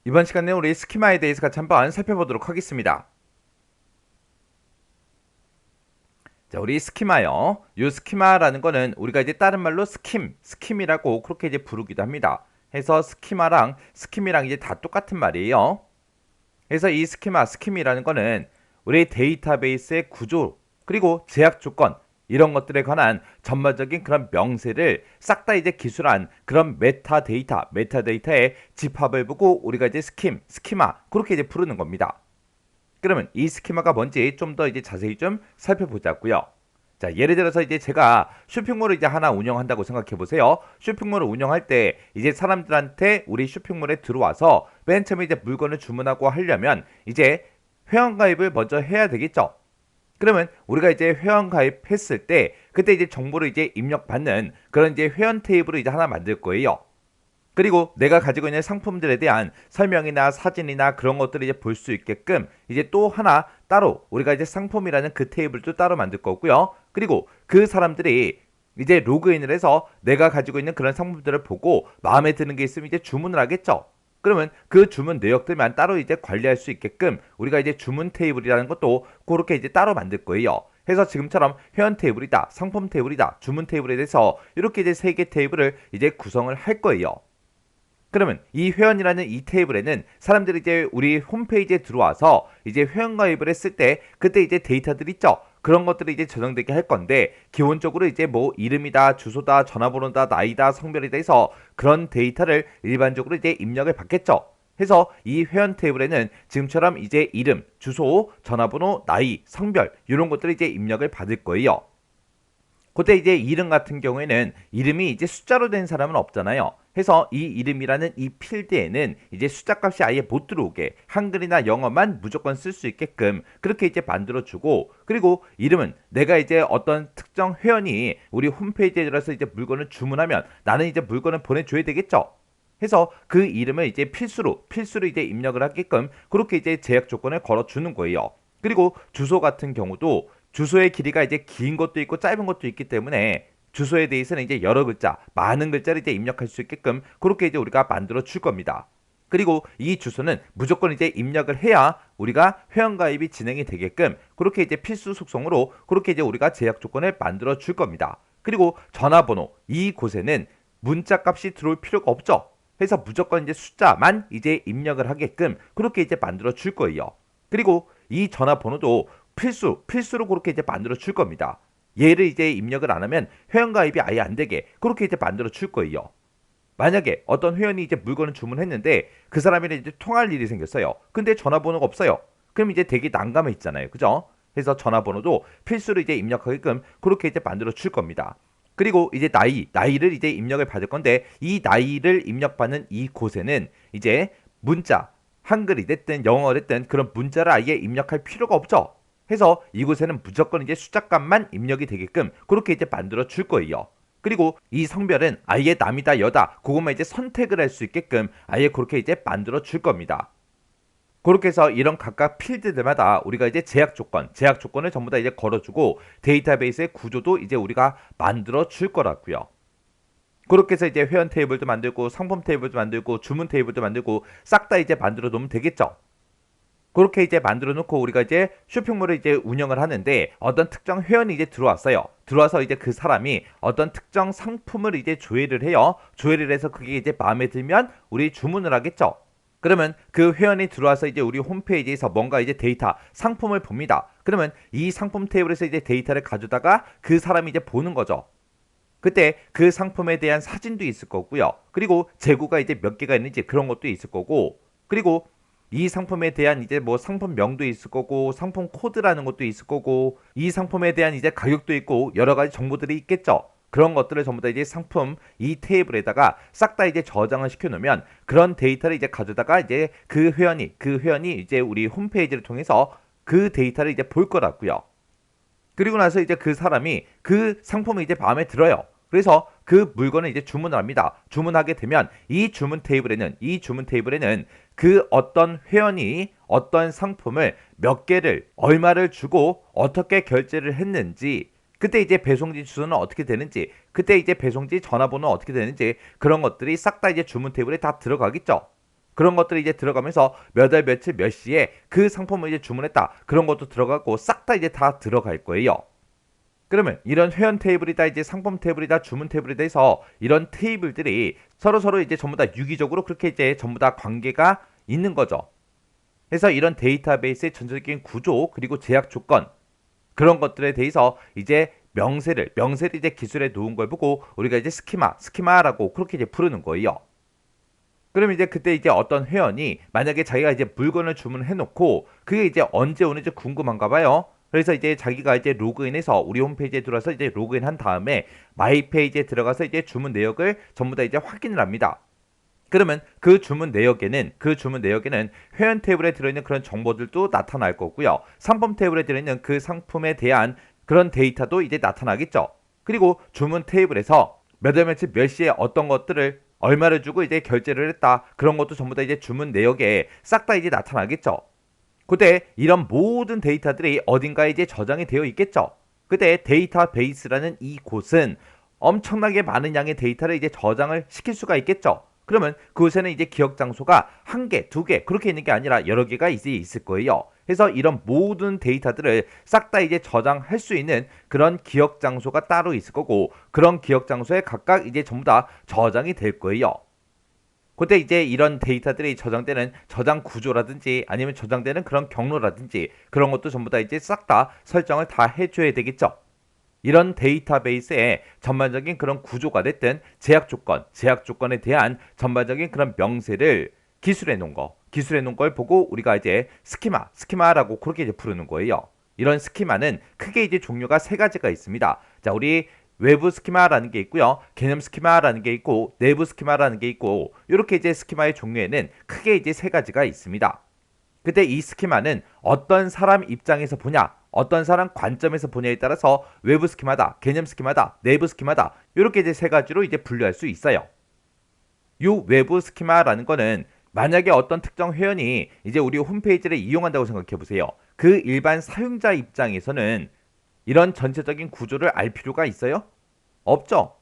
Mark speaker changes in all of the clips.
Speaker 1: 이번 시간에 우리 스키마에 대해서 같이 한번 살펴보도록 하겠습니다. 자, 우리 스키마요. 이 스키마라는 거는 우리가 이제 다른 말로 스킴이라고 그렇게 이제 부르기도 합니다. 해서 스키마랑 스킴이랑 이제 다 똑같은 말이에요. 그래서 이 스킴이라는 거는 우리 데이터베이스의 구조 그리고 제약 조건 이런 것들에 관한 전반적인 그런 명세를 싹 다 이제 기술한 그런 메타데이터의 집합을 보고 우리가 이제 스키마 그렇게 이제 부르는 겁니다. 그러면 이 스키마가 뭔지 좀 더 이제 자세히 좀 살펴보자고요. 자, 예를 들어서 이제 제가 쇼핑몰을 이제 하나 운영한다고 생각해 보세요. 쇼핑몰을 운영할 때 이제 사람들한테 우리 쇼핑몰에 들어와서 맨 처음에 이제 물건을 주문하고 하려면 이제 회원가입을 먼저 해야 되겠죠. 그러면 우리가 이제 회원가입했을 때 그때 이제 정보를 이제 입력받는 그런 이제 회원 테이블을 이제 하나 만들 거예요. 그리고 내가 가지고 있는 상품들에 대한 설명이나 사진이나 그런 것들을 이제 볼 수 있게끔 이제 또 하나 따로 우리가 이제 상품이라는 그 테이블도 따로 만들 거고요. 그리고 그 사람들이 이제 로그인을 해서 내가 가지고 있는 그런 상품들을 보고 마음에 드는 게 있으면 이제 주문을 하겠죠. 그러면 그 주문 내역들만 따로 이제 관리할 수 있게끔 우리가 이제 주문 테이블이라는 것도 그렇게 이제 따로 만들 거예요. 해서 지금처럼 회원 테이블이다, 상품 테이블이다, 주문 테이블에 대해서 이렇게 이제 세 개 테이블을 이제 구성을 할 거예요. 그러면 이 회원이라는 이 테이블에는 사람들이 이제 우리 홈페이지에 들어와서 이제 회원 가입을 했을 때 그때 이제 데이터들 있죠. 그런 것들이 이제 저장되게 할 건데 기본적으로 이제 뭐 이름이다, 주소다, 전화번호다, 나이다, 성별이다 해서 그런 데이터를 일반적으로 이제 입력을 받겠죠. 해서 이 회원 테이블에는 지금처럼 이제 이름, 주소, 전화번호, 나이, 성별 이런 것들을 이제 입력을 받을 거예요. 그때 이제 이름 같은 경우에는 이름이 이제 숫자로 된 사람은 없잖아요. 해서 이 이름이라는 이 필드에는 이제 숫자 값이 아예 못 들어오게 한글이나 영어만 무조건 쓸 수 있게끔 그렇게 이제 만들어 주고, 그리고 이름은 내가 이제 어떤 특정 회원이 우리 홈페이지에 들어서 이제 물건을 주문하면 나는 이제 물건을 보내줘야 되겠죠. 해서 그 이름을 이제 필수로 이제 입력을 하게끔 그렇게 이제 제약 조건을 걸어 주는 거예요. 그리고 주소 같은 경우도 주소의 길이가 이제 긴 것도 있고 짧은 것도 있기 때문에 주소에 대해서는 이제 여러 글자, 많은 글자를 이제 입력할 수 있게끔 그렇게 이제 우리가 만들어 줄 겁니다. 그리고 이 주소는 무조건 이제 입력을 해야 우리가 회원가입이 진행이 되게끔 그렇게 이제 필수 속성으로 그렇게 이제 우리가 제약 조건을 만들어 줄 겁니다. 그리고 전화번호, 이곳에는 문자 값이 들어올 필요가 없죠. 그래서 무조건 이제 숫자만 이제 입력을 하게끔 그렇게 이제 만들어 줄 거예요. 그리고 이 전화번호도 필수로 그렇게 이제 만들어 줄 겁니다. 얘를 이제 입력을 안 하면 회원가입이 아예 안 되게 그렇게 이제 만들어 줄 거예요. 만약에 어떤 회원이 이제 물건을 주문했는데 그 사람이랑 이제 통할 일이 생겼어요. 근데 전화번호가 없어요. 그럼 이제 되게 난감해 있잖아요. 그죠? 그래서 전화번호도 필수로 이제 입력하게끔 그렇게 이제 만들어 줄 겁니다. 그리고 이제 나이를 이제 입력을 받을 건데 이 나이를 입력받는 이 곳에는 이제 문자, 한글이 됐든 영어가 됐든 그런 문자를 아예 입력할 필요가 없죠. 해서 이곳에는 무조건 이제 숫자값만 입력이 되게끔 그렇게 이제 만들어 줄 거예요. 그리고 이 성별은 아예 남이다 여다 그것만 이제 선택을 할 수 있게끔 아예 그렇게 이제 만들어 줄 겁니다. 그렇게 해서 이런 각각 필드들마다 우리가 이제 제약 조건을 전부 다 이제 걸어주고 데이터베이스의 구조도 이제 우리가 만들어 줄 거라고요. 그렇게 해서 이제 회원 테이블도 만들고 상품 테이블도 만들고 주문 테이블도 만들고 싹 다 이제 만들어 놓으면 되겠죠. 그렇게 이제 만들어 놓고 우리가 이제 쇼핑몰을 이제 운영을 하는데 어떤 특정 회원이 이제 들어왔어요. 들어와서 이제 그 사람이 어떤 특정 상품을 이제 조회를 해요. 조회를 해서 그게 이제 마음에 들면 우리 주문을 하겠죠. 그러면 그 회원이 들어와서 이제 우리 홈페이지에서 뭔가 이제 데이터, 상품을 봅니다. 그러면 이 상품 테이블에서 이제 데이터를 가져다가 그 사람이 이제 보는 거죠. 그때 그 상품에 대한 사진도 있을 거고요. 그리고 재고가 이제 몇 개가 있는지 그런 것도 있을 거고, 그리고 이 상품에 대한 이제 뭐 상품명도 있을 거고, 상품 코드라는 것도 있을 거고, 이 상품에 대한 이제 가격도 있고, 여러 가지 정보들이 있겠죠. 그런 것들을 전부 다 이제 상품 이 테이블에다가 싹 다 이제 저장을 시켜 놓으면 그런 데이터를 이제 가져다가 이제 그 회원이 이제 우리 홈페이지를 통해서 그 데이터를 이제 볼 거라고요. 그리고 나서 이제 그 사람이 그 상품이 이제 마음에 들어요. 그래서 그 물건을 이제 주문을 합니다. 주문하게 되면 이 주문 테이블에는 그 어떤 회원이 어떤 상품을 몇 개를 얼마를 주고 어떻게 결제를 했는지, 그때 이제 배송지 주소는 어떻게 되는지, 그때 이제 배송지 전화번호는 어떻게 되는지 그런 것들이 싹 다 이제 주문 테이블에 다 들어가겠죠. 그런 것들이 이제 들어가면서 몇 월 며칠 몇 시에 그 상품을 이제 주문했다. 그런 것도 들어가고 싹 다 이제 다 들어갈 거예요. 그러면 이런 회원 테이블이다, 이제 상품 테이블이다, 주문 테이블이다 해서 이런 테이블들이 서로 이제 전부 다 유기적으로 그렇게 이제 전부 다 관계가 있는 거죠. 그래서 이런 데이터베이스의 전체적인 구조 그리고 제약 조건 그런 것들에 대해서 이제 명세를 이제 기술에 놓은 걸 보고 우리가 이제 스키마라고 그렇게 이제 부르는 거예요. 그러면 이제 그때 이제 어떤 회원이 만약에 자기가 이제 물건을 주문해 놓고 그게 이제 언제 오는지 궁금한가 봐요. 그래서 이제 자기가 이제 로그인해서 우리 홈페이지에 들어와서 이제 로그인한 다음에 마이 페이지에 들어가서 이제 주문 내역을 전부 다 이제 확인을 합니다. 그러면 그 주문 내역에는 회원 테이블에 들어있는 그런 정보들도 나타날 거고요. 상품 테이블에 들어있는 그 상품에 대한 그런 데이터도 이제 나타나겠죠. 그리고 주문 테이블에서 몇 월 며칠 몇 시에 어떤 것들을 얼마를 주고 이제 결제를 했다. 그런 것도 전부 다 이제 주문 내역에 싹 다 이제 나타나겠죠. 그때 이런 모든 데이터들이 어딘가에 이제 저장이 되어 있겠죠. 그때 데이터베이스라는 이 곳은 엄청나게 많은 양의 데이터를 이제 저장을 시킬 수가 있겠죠. 그러면 그곳에는 이제 기억 장소가 한 개, 두 개 그렇게 있는 게 아니라 여러 개가 이제 있을 거예요. 그래서 이런 모든 데이터들을 싹 다 이제 저장할 수 있는 그런 기억 장소가 따로 있을 거고 그런 기억 장소에 각각 이제 전부 다 저장이 될 거예요. 그때 이제 이런 데이터들이 저장되는 저장 구조라든지 아니면 저장되는 그런 경로라든지 그런 것도 전부 다 이제 싹 다 설정을 다 해줘야 되겠죠. 이런 데이터베이스의 전반적인 그런 구조가 됐든 제약 조건에 대한 전반적인 그런 명세를 기술해 놓은 걸 보고 우리가 이제 스키마라고 그렇게 이제 부르는 거예요. 이런 스키마는 크게 이제 종류가 세 가지가 있습니다. 자, 우리 외부 스키마라는 게 있고요. 개념 스키마라는 게 있고 내부 스키마라는 게 있고 이렇게 이제 스키마의 종류에는 크게 이제 세 가지가 있습니다. 그때 이 스키마는 어떤 사람 입장에서 보냐, 어떤 사람 관점에서 보냐에 따라서 외부 스키마다, 개념 스키마다, 내부 스키마다 이렇게 이제 세 가지로 이제 분류할 수 있어요. 이 외부 스키마라는 거는 만약에 어떤 특정 회원이 이제 우리 홈페이지를 이용한다고 생각해 보세요. 그 일반 사용자 입장에서는 이런 전체적인 구조를 알 필요가 있어요? 없죠.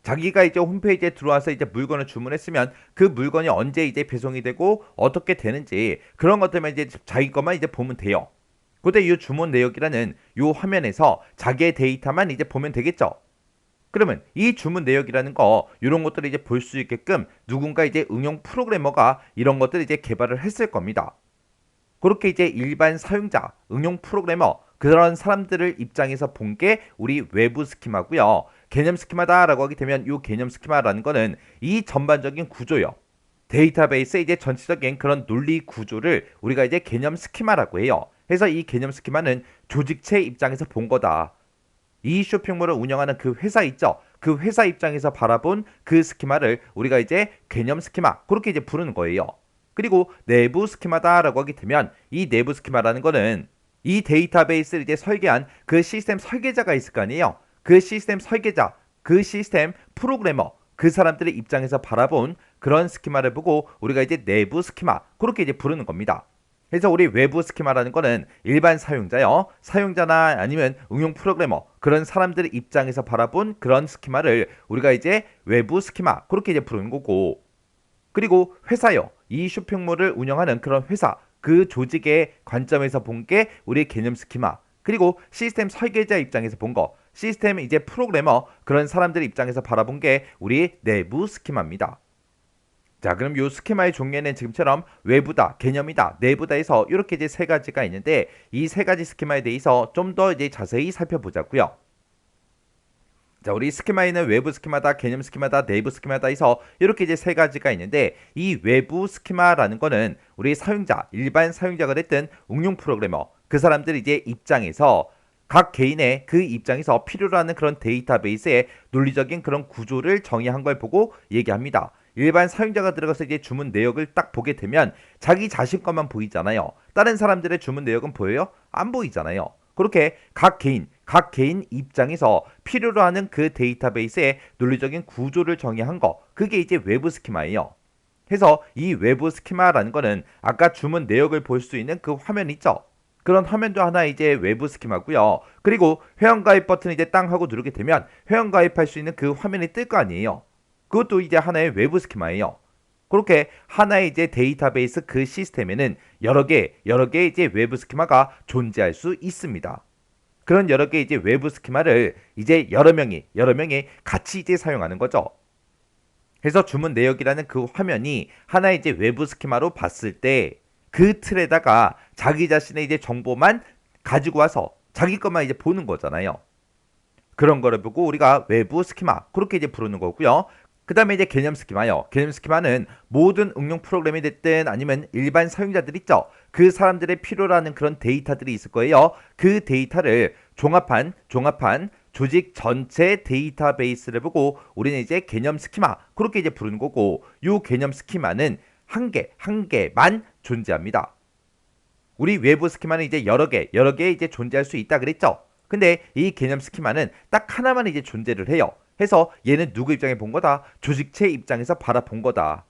Speaker 1: 자기가 이제 홈페이지에 들어와서 이제 물건을 주문했으면 그 물건이 언제 이제 배송이 되고 어떻게 되는지 그런 것들만 이제 자기 것만 이제 보면 돼요. 근데 이 주문 내역이라는 이 화면에서 자기의 데이터만 이제 보면 되겠죠. 그러면 이 주문 내역이라는 거 이런 것들을 이제 볼 수 있게끔 누군가 이제 응용 프로그래머가 이런 것들을 이제 개발을 했을 겁니다. 그렇게 이제 일반 사용자, 응용 프로그래머 그런 사람들을 입장에서 본 게 우리 외부 스키마고요. 개념 스키마다라고 하게 되면 이 개념 스키마라는 거는 이 전반적인 구조요. 데이터베이스의 이제 전체적인 그런 논리 구조를 우리가 이제 개념 스키마라고 해요. 그래서 이 개념 스키마는 조직체 입장에서 본 거다. 이 쇼핑몰을 운영하는 그 회사 있죠. 그 회사 입장에서 바라본 그 스키마를 우리가 이제 개념 스키마 그렇게 이제 부르는 거예요. 그리고 내부 스키마다라고 하게 되면 이 내부 스키마라는 거는 이 데이터베이스를 이제 설계한 그 시스템 설계자가 있을 거 아니에요. 그 시스템 설계자, 그 시스템 프로그래머, 그 사람들의 입장에서 바라본 그런 스키마를 보고 우리가 이제 내부 스키마 그렇게 이제 부르는 겁니다. 그래서 우리 외부 스키마라는 거는 일반 사용자요, 사용자나 아니면 응용 프로그래머 그런 사람들의 입장에서 바라본 그런 스키마를 우리가 이제 외부 스키마 그렇게 이제 부르는 거고, 그리고 회사요, 이 쇼핑몰을 운영하는 그런 회사 그 조직의 관점에서 본 게 우리 개념 스키마, 그리고 시스템 설계자 입장에서 본 거, 시스템 이제 프로그래머 그런 사람들 입장에서 바라본 게 우리 내부 스키마입니다. 자, 그럼 요 스키마의 종류에는 지금처럼 외부다, 개념이다, 내부다 해서 이렇게 이제 세 가지가 있는데 이 세 가지 스키마에 대해서 좀 더 이제 자세히 살펴보자고요. 자, 우리 스키마에는 외부 스키마다, 개념 스키마다, 내부 스키마다 해서 이렇게 이제 세 가지가 있는데 이 외부 스키마라는 거는 우리 사용자, 일반 사용자가 됐든 응용 프로그래머 그 사람들 이제 입장에서 각 개인의 그 입장에서 필요로 하는 그런 데이터베이스의 논리적인 그런 구조를 정의한 걸 보고 얘기합니다. 일반 사용자가 들어가서 이제 주문 내역을 딱 보게 되면 자기 자신 것만 보이잖아요. 다른 사람들의 주문 내역은 보여요? 안 보이잖아요. 그렇게 각 개인 입장에서 필요로 하는 그 데이터베이스의 논리적인 구조를 정의한 거, 그게 이제 외부 스키마예요. 그래서 이 외부 스키마라는 거는 아까 주문 내역을 볼 수 있는 그 화면 있죠? 그런 화면도 하나 이제 외부 스키마고요. 그리고 회원가입 버튼 이제 땅 하고 누르게 되면 회원가입할 수 있는 그 화면이 뜰 거 아니에요. 그것도 이제 하나의 외부 스키마예요. 그렇게 하나의 이제 데이터베이스 그 시스템에는 여러 개의 이제 외부 스키마가 존재할 수 있습니다. 그런 여러 개의 이제 외부 스키마를 이제 여러 명이 같이 이제 사용하는 거죠. 그래서 주문 내역이라는 그 화면이 하나의 이제 외부 스키마로 봤을 때 그 틀에다가 자기 자신의 이제 정보만 가지고 와서 자기 것만 이제 보는 거잖아요. 그런 거를 보고 우리가 외부 스키마 그렇게 이제 부르는 거고요. 그 다음에 이제 개념 스키마요. 개념 스키마는 모든 응용 프로그램이 됐든 아니면 일반 사용자들 있죠. 그 사람들의 필요로 하는 그런 데이터들이 있을 거예요. 그 데이터를 종합한 조직 전체 데이터베이스를 보고 우리는 이제 개념 스키마 그렇게 이제 부르는 거고, 이 개념 스키마는 한 개만 존재합니다. 우리 외부 스키마는 이제 여러 개 이제 존재할 수 있다 그랬죠. 근데 이 개념 스키마는 딱 하나만 이제 존재를 해요. 해서 얘는 누구 입장에 본 거다? 조직체 입장에서 바라본 거다.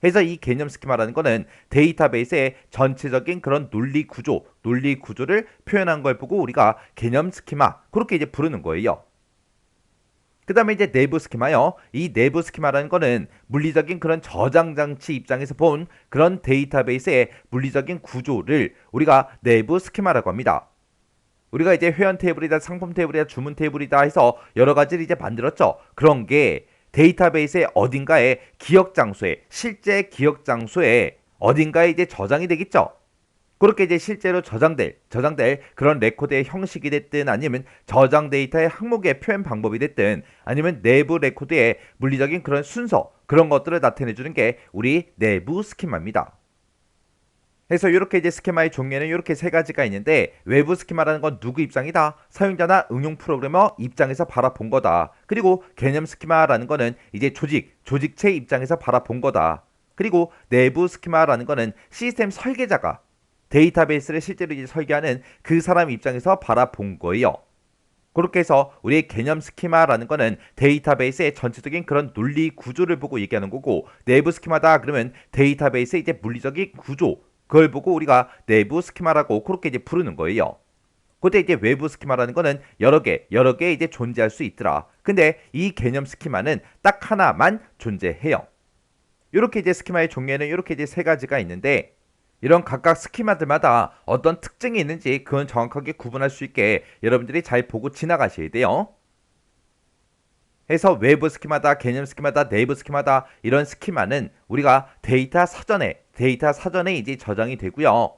Speaker 1: 해서 이 개념 스키마라는 거는 데이터베이스의 전체적인 그런 논리 구조를 표현한 걸 보고 우리가 개념 스키마 그렇게 이제 부르는 거예요. 그 다음에 이제 내부 스키마요. 이 내부 스키마라는 거는 물리적인 그런 저장 장치 입장에서 본 그런 데이터베이스의 물리적인 구조를 우리가 내부 스키마라고 합니다. 우리가 이제 회원 테이블이다, 상품 테이블이다, 주문 테이블이다 해서 여러 가지를 이제 만들었죠. 그런 게 데이터베이스의 어딘가에 실제 기억 장소에 어딘가에 이제 저장이 되겠죠. 그렇게 이제 실제로 저장될 그런 레코드의 형식이 됐든 아니면 저장 데이터의 항목의 표현 방법이 됐든 아니면 내부 레코드의 물리적인 그런 순서 그런 것들을 나타내주는 게 우리 내부 스키마입니다. 그래서 이렇게 이제 스키마의 종류는 이렇게 세 가지가 있는데, 외부 스키마라는 건 누구 입장이다? 사용자나 응용 프로그래머 입장에서 바라본 거다. 그리고 개념 스키마라는 거는 이제 조직체 입장에서 바라본 거다. 그리고 내부 스키마라는 거는 시스템 설계자가 데이터베이스를 실제로 이제 설계하는 그 사람 입장에서 바라본 거예요. 그렇게 해서 우리의 개념 스키마라는 거는 데이터베이스의 전체적인 그런 논리 구조를 보고 얘기하는 거고, 내부 스키마다 그러면 데이터베이스의 이제 물리적인 구조 그걸 보고 우리가 내부 스키마라고 그렇게 이제 부르는 거예요. 그때 이제 외부 스키마라는 거는 여러 개 이제 존재할 수 있더라. 근데 이 개념 스키마는 딱 하나만 존재해요. 이렇게 이제 스키마의 종류에는 이렇게 이제 세 가지가 있는데, 이런 각각 스키마들마다 어떤 특징이 있는지 그건 정확하게 구분할 수 있게 여러분들이 잘 보고 지나가셔야 돼요. 해서 외부 스키마다, 개념 스키마다, 내부 스키마다 이런 스키마는 우리가 데이터 사전에 이제 저장이 되고요.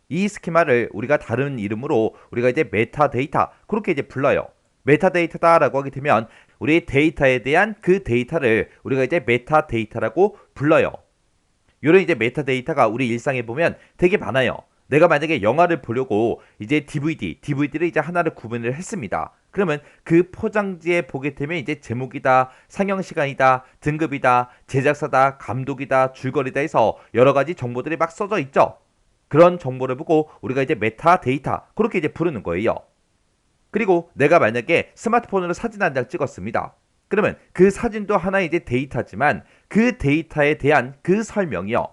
Speaker 1: 이 스키마를 우리가 다른 이름으로 우리가 이제 메타데이터 그렇게 이제 불러요. 메타데이터다라고 하게 되면 우리 데이터에 대한 그 데이터를 우리가 이제 메타데이터라고 불러요. 이런 이제 메타데이터가 우리 일상에 보면 되게 많아요. 내가 만약에 영화를 보려고 이제 DVD를 이제 하나를 구매를 했습니다. 그러면 그 포장지에 보게 되면 이제 제목이다, 상영 시간이다, 등급이다, 제작사다, 감독이다, 줄거리다 해서 여러 가지 정보들이 막 써져 있죠. 그런 정보를 보고 우리가 이제 메타데이터 그렇게 이제 부르는 거예요. 그리고 내가 만약에 스마트폰으로 사진 한 장 찍었습니다. 그러면 그 사진도 하나의 이제 데이터지만 그 데이터에 대한 그 설명이요.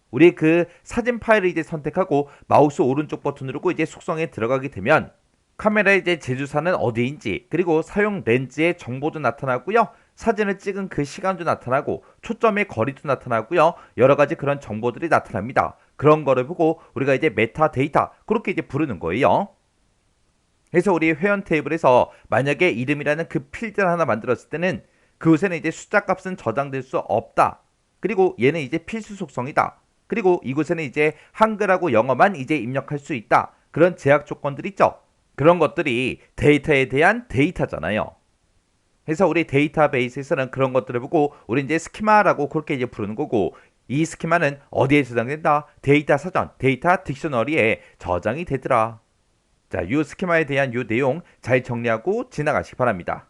Speaker 1: 우리 그 사진 파일을 이제 선택하고 마우스 오른쪽 버튼 누르고 이제 속성에 들어가게 되면 카메라의 이제 제조사는 어디인지, 그리고 사용 렌즈의 정보도 나타나고요. 사진을 찍은 그 시간도 나타나고 초점의 거리도 나타나고요. 여러 가지 그런 정보들이 나타납니다. 그런 거를 보고 우리가 이제 메타데이터 그렇게 이제 부르는 거예요. 그래서 우리 회원 테이블에서 만약에 이름이라는 그 필드를 하나 만들었을 때는 그곳에는 이제 숫자 값은 저장될 수 없다. 그리고 얘는 이제 필수 속성이다. 그리고 이곳에는 이제 한글하고 영어만 이제 입력할 수 있다. 그런 제약 조건들 있죠. 그런 것들이 데이터에 대한 데이터잖아요. 그래서 우리 데이터베이스에서는 그런 것들을 보고 우리 이제 스키마라고 그렇게 이제 부르는 거고, 이 스키마는 어디에 저장된다? 데이터 사전, 데이터 딕셔너리에 저장이 되더라. 자, 이 스키마에 대한 이 내용 잘 정리하고 지나가시기 바랍니다.